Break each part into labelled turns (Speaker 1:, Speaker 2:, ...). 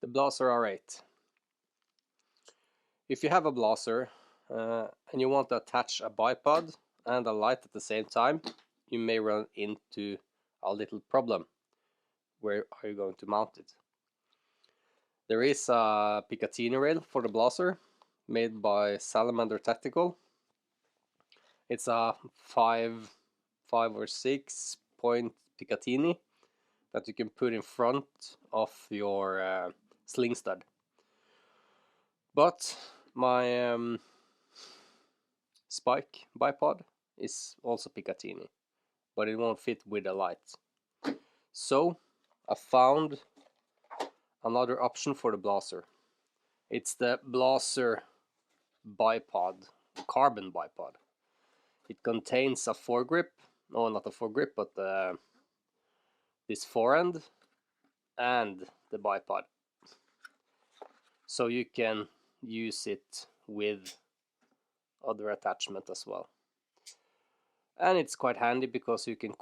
Speaker 1: The Blaser R8. If you have a Blaser and you want to attach a bipod and a light at the same time, you may run into a little problem. Where are you going to mount it? There is a Picatinny rail for the Blaser made by Salamander Tactical. It's a 5 or 6 point Picatinny that you can put in front of your sling stud. But my spike bipod is also Picatinny, but it won't fit with the light. So I found another option for the Blaser. It's the Blaser bipod, carbon bipod. It contains a foregrip, no, not a foregrip, but this forend and the bipod. So you can use it with other attachment as well. And it's quite handy because you can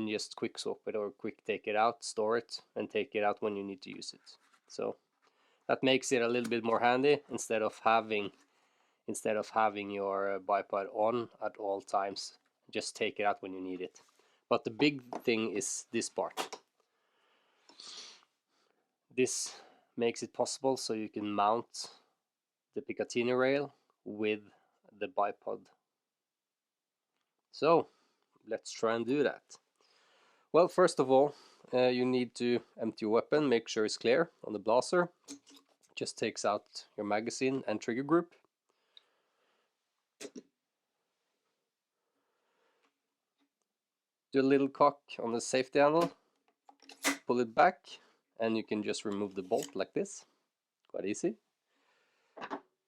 Speaker 1: just quick swap it or quick take it out, store it, and take it out when you need to use it. So that makes it a little bit more handy instead of having your bipod on at all times. Just take it out when you need it. But the big thing is this part. This makes it possible so you can mount the Picatinny rail with the bipod. So let's try and do that. Well, first of all, you need to empty your weapon, make sure it's clear on the Blaser. Just takes out your magazine and trigger group. Do a little cock on the safety handle, pull it back, and you can just remove the bolt like this. Quite easy.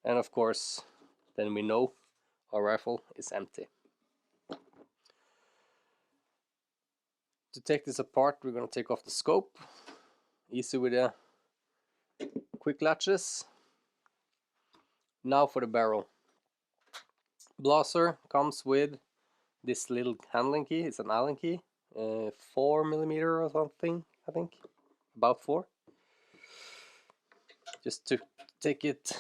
Speaker 1: And of course, then we know our rifle is empty. To take this apart, we're going to take off the scope. Easy with the quick latches. Now for the barrel. Blaser comes with this little handling key. It's an Allen key, 4mm or something, I think, about 4. Just to take it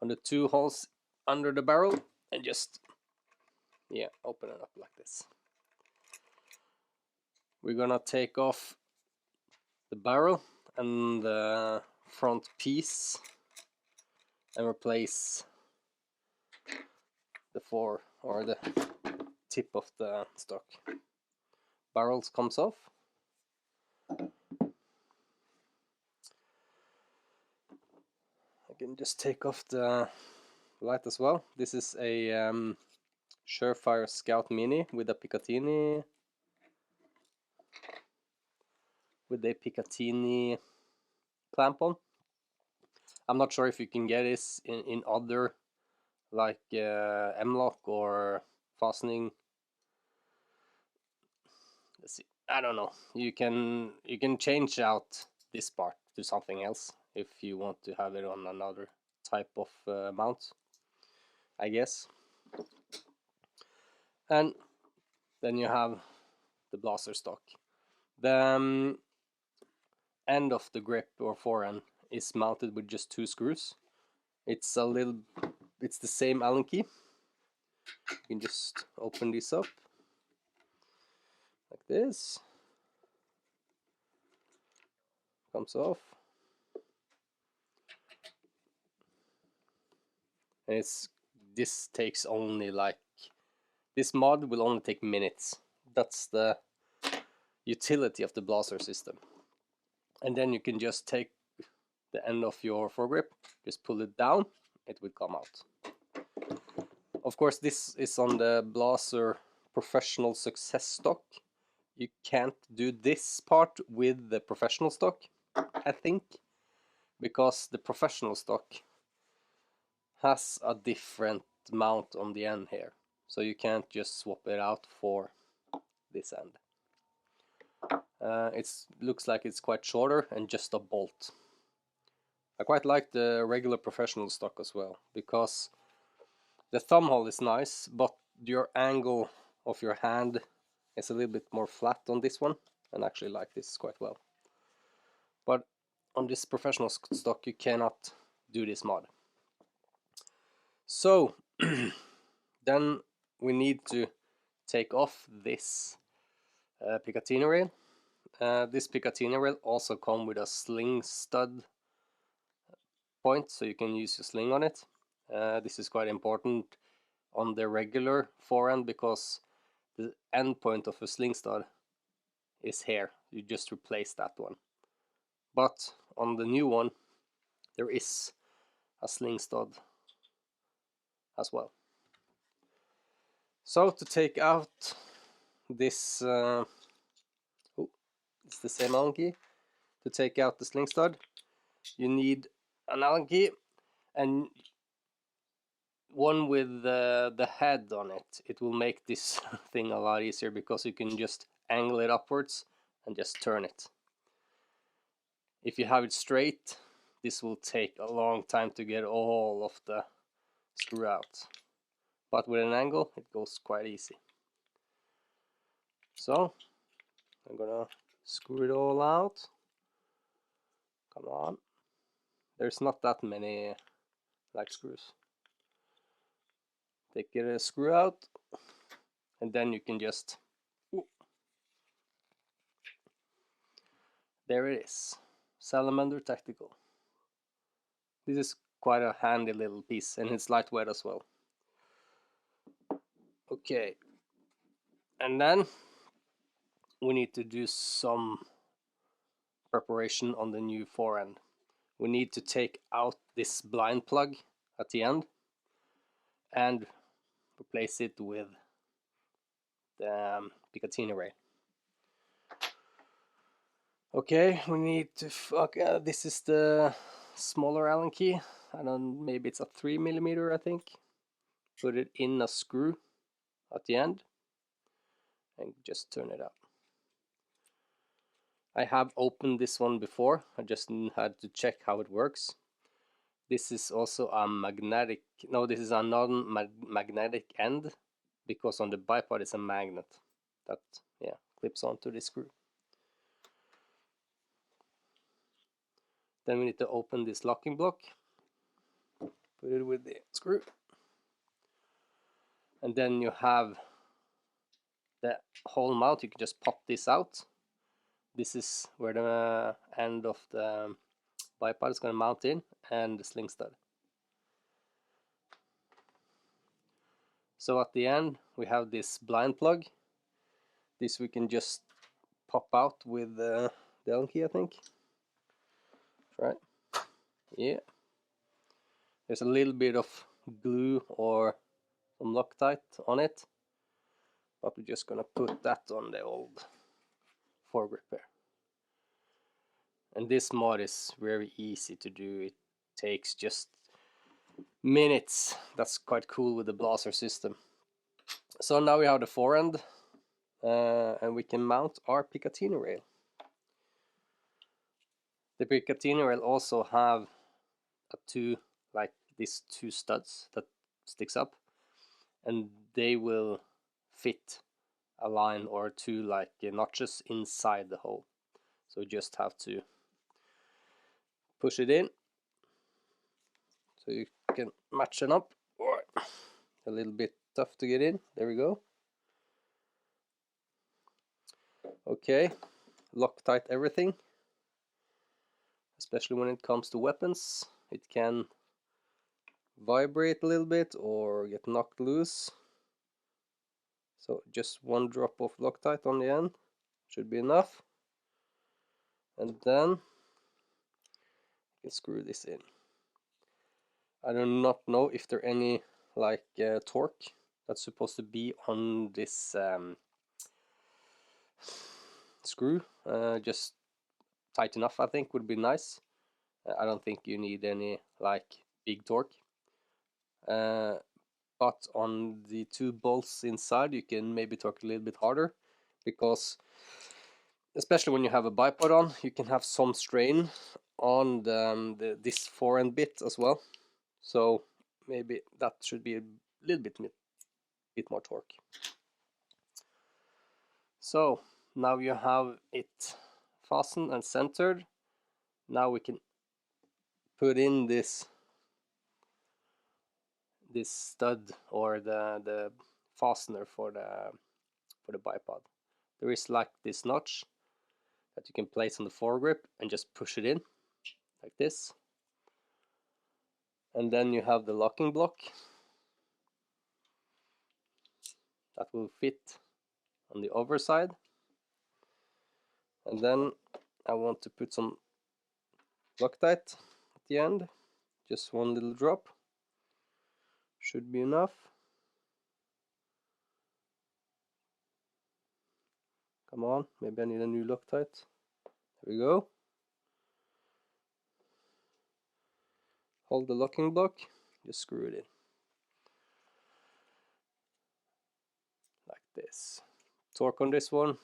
Speaker 1: on the 2 holes under the barrel and just, yeah, open it up like this. We're gonna take off the barrel and the front piece and replace the fore or the tip of the stock. Barrels comes off. I can just take off the light as well. This is a SureFire Scout Mini with a Picatinny clamp on. I'm not sure if you can get this in other, like M-lock or fastening. Let's see. I don't know. You can change out this part to something else if you want to have it on another type of mount, I guess. And then you have the Blaser stock. The end of the grip or forend is mounted with just 2 screws. It's the same Allen key. You can just open this up like this. Comes off. And this takes only this mod will only take minutes. That's the utility of the Blaser system. And then you can just take the end of your foregrip, just pull it down, it will come out. Of course, this is on the Blaser Professional Success stock. You can't do this part with the professional stock, I think, because the professional stock has a different mount on the end here. So you can't just swap it out for this end. It looks like it's quite shorter and just a bolt. I quite like the regular professional stock as well, because the thumb hole is nice, but your angle of your hand is a little bit more flat on this one, and I actually like this quite well. on this professional stock you cannot do this mod. So then we need to take off this Picatinny rail. This Picatinny rail also comes with a sling stud point, so you can use your sling on it. This is quite important on the regular forend because the end point of a sling stud is here. You just replace that one. But on the new one there is a sling stud as well. So to take out this, it's the same Allen key. To take out the sling stud, you need an Allen key and one with the head on it. It will make this thing a lot easier because you can just angle it upwards and just turn it. If you have it straight, this will take a long time to get all of the screw out. But with an angle, it goes quite easy. So I'm gonna screw it all out. Come on. There's not that many like screws. Take a screw out and then you can just, there it is. Salamander Tactical. This is quite a handy little piece and it's lightweight as well. Okay, and then we need to do some preparation on the new forend. We need to take out this blind plug at the end and replace it with the Picatinny rail. Okay, we need to this is the smaller Allen key. Maybe it's a 3mm, I think. Put it in a screw at the end and just turn it up. I have opened this one before. I just had to check how it works. This is also a magnetic, no, this is a non-magnetic end because on the bipod it's a magnet that, yeah, clips onto this screw. Then we need to open this locking block, put it with the screw, and then you have the whole mount. You can just pop this out. This is where the end of the bipod is going to mount in, and the sling stud. So at the end we have this blind plug. This we can just pop out with the Allen key, I think. Right? Yeah. There's a little bit of glue or some Loctite on it, but we're just gonna put that on the old foregrip here. And this mod is very easy to do. It takes just minutes. That's quite cool with the Blaser system. So now we have the forend and we can mount our Picatinny rail. The Picatinny rail also have these two studs that sticks up, and they will fit a line or two like notches inside the hole. So you just have to push it in so you can match it up. A little bit tough to get in. There we go. Okay, Loctite everything, especially when it comes to weapons. It can vibrate a little bit or get knocked loose. So just one drop of Loctite on the end should be enough. And then you can screw this in. I do not know if there any torque that's supposed to be on this screw. Just tight enough, I think, would be nice. I don't think you need any big torque. But on the two bolts inside you can maybe torque a little bit harder, because especially when you have a bipod on, you can have some strain on this forend bit as well. So maybe that should be a little bit more torque. So now you have it fastened and centered. Now we can put in this stud, or the fastener for the bipod. There is like this notch that you can place on the foregrip and just push it in like this, and then you have the locking block that will fit on the overside. And then I want to put some Loctite at the end, just one little drop, should be enough. Come on, maybe I need a new Loctite. There we go. Hold the locking block, just screw it in like this. Torque on this one,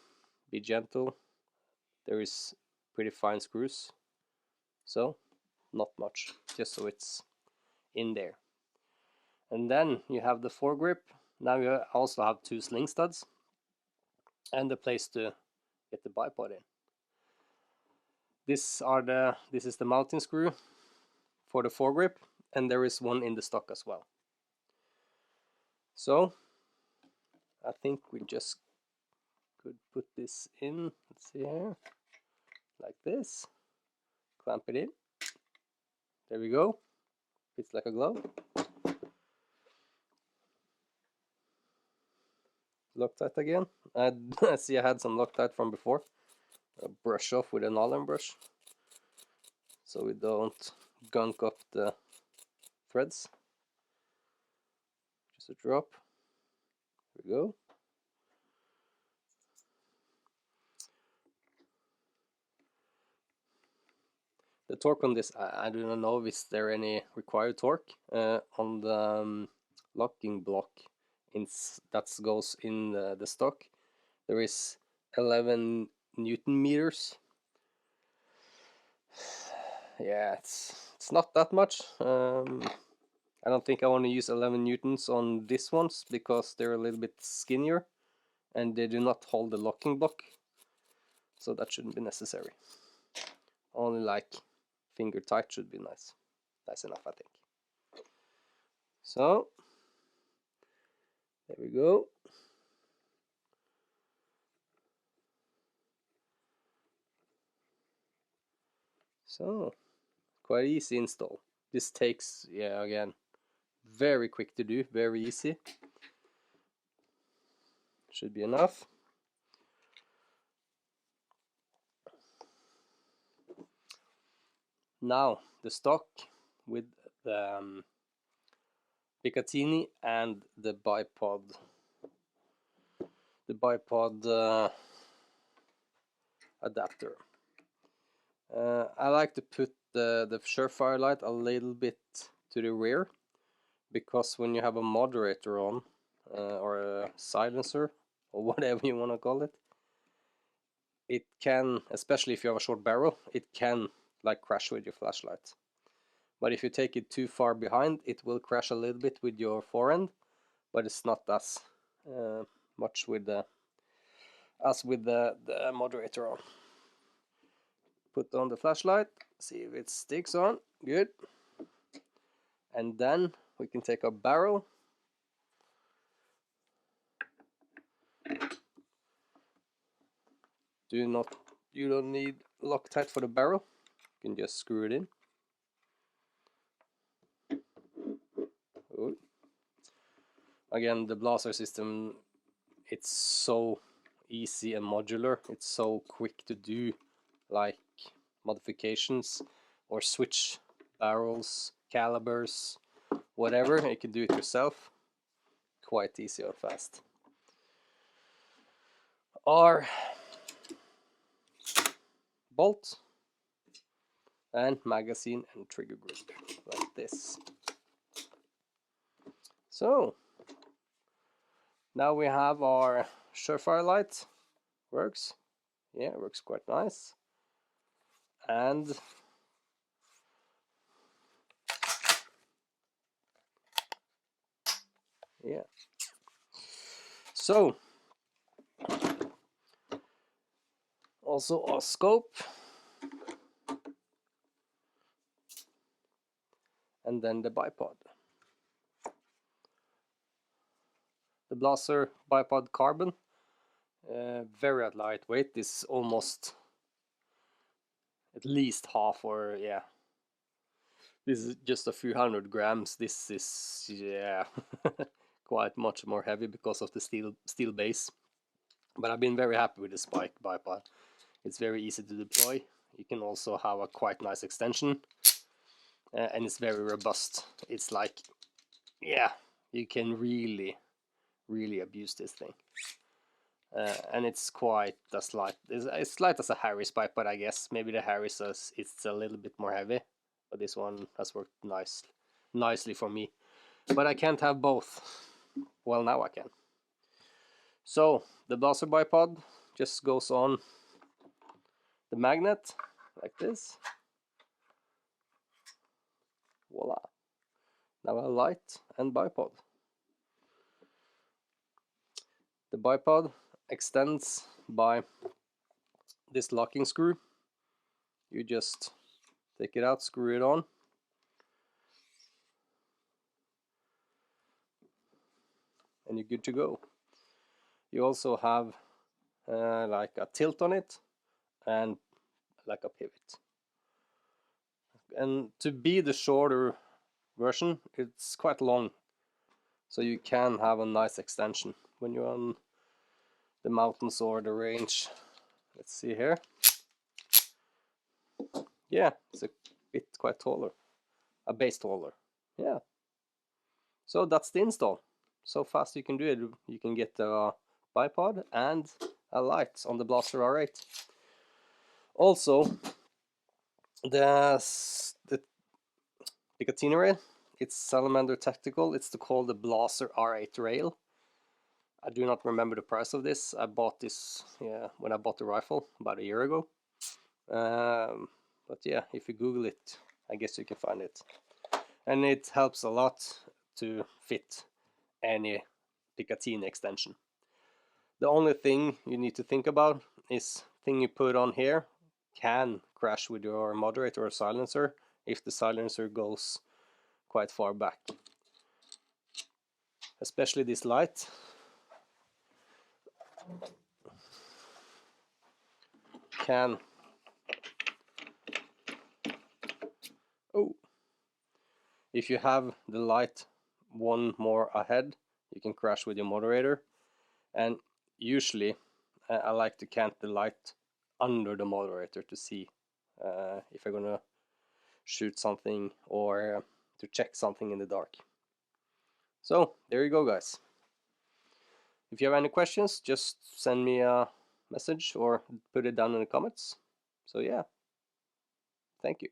Speaker 1: be gentle. There is pretty fine screws, so not much, just so it's in there. And then you have the foregrip. Now you also have two sling studs and a place to get the bipod in. This is the mounting screw for the foregrip, and there is one in the stock as well. So I think we just could put this in, let's see here, like this, clamp it in, there we go, fits like a glove. Loctite again. I see I had some Loctite from before. I'll brush off with an Allen brush so we don't gunk up the threads. Just a drop. There we go. The torque on this, I do not know if there any required torque on the locking block that goes in the stock. There is 11 Newton meters. Yeah, it's not that much. I don't think I want to use 11 newtons on these ones because they're a little bit skinnier and they do not hold the locking block, so that shouldn't be necessary. Only like finger tight should be nice enough, I think. So there we go. So quite easy install. This takes, yeah, again, very quick to do, very easy. Should be enough. Now the stock with the Picatinny and the bipod. The bipod adapter. I like to put the SureFire light a little bit to the rear, because when you have a moderator on or a silencer or whatever you want to call it, it can, especially if you have a short barrel, it can like crash with your flashlight. But if you take it too far behind, it will crash a little bit with your forend, but it's not as much with the moderator on. Put on the flashlight, see if it sticks on, good. And then we can take our barrel, you don't need Loctite for the barrel, you can just screw it in. Good. Again, the Blaser system, it's so easy and modular, it's so quick to do like modifications or switch barrels, calibers, whatever. You can do it yourself, quite easy and fast. Our bolt and magazine and trigger grip like this. So now we have our SureFire light. Works, yeah, works quite nice. And yeah, so also our scope. and then the bipod. The Blaser bipod carbon, very lightweight. This is almost at least half, or yeah, this is just a few hundred grams. This is, yeah, quite much more heavy because of the steel base. But I've been very happy with this bipod. It's very easy to deploy. You can also have a quite nice extension, and it's very robust. It's like, yeah, you can really abuse this thing. And it's quite as light. It's light as a Harris bipod, I guess. Maybe the Harris it's a little bit more heavy, but this one has worked nicely for me. But I can't have both. Well, now I can. So the Blaser bipod just goes on the magnet like this. Voila. Now a light and bipod. The bipod extends by this locking screw. You just take it out, screw it on, and you're good to go. You also have like a tilt on it and like a pivot. And to be the shorter version, it's quite long, so you can have a nice extension when you're on the mountains or the range. Let's see here. Yeah, it's a bit quite taller, a base taller. Yeah. So that's the install. So fast you can do it. You can get a bipod and a light on the Blaser R8. Also, the Picatinny rail, it's Salamander Tactical. It's called the Blaser R8 rail. I do not remember the price of this. I bought this when I bought the rifle about a year ago. But yeah, if you Google it, I guess you can find it. And it helps a lot to fit any Picatinny extension. The only thing you need to think about is thing you put on here can crash with your moderator or silencer if the silencer goes quite far back. Especially this light. If you have the light one more ahead, you can crash with your moderator. And usually I like to cant the light under the moderator to see if I'm gonna shoot something or to check something in the dark. So there you go, guys. If you have any questions, just send me a message or put it down in the comments. So yeah, thank you.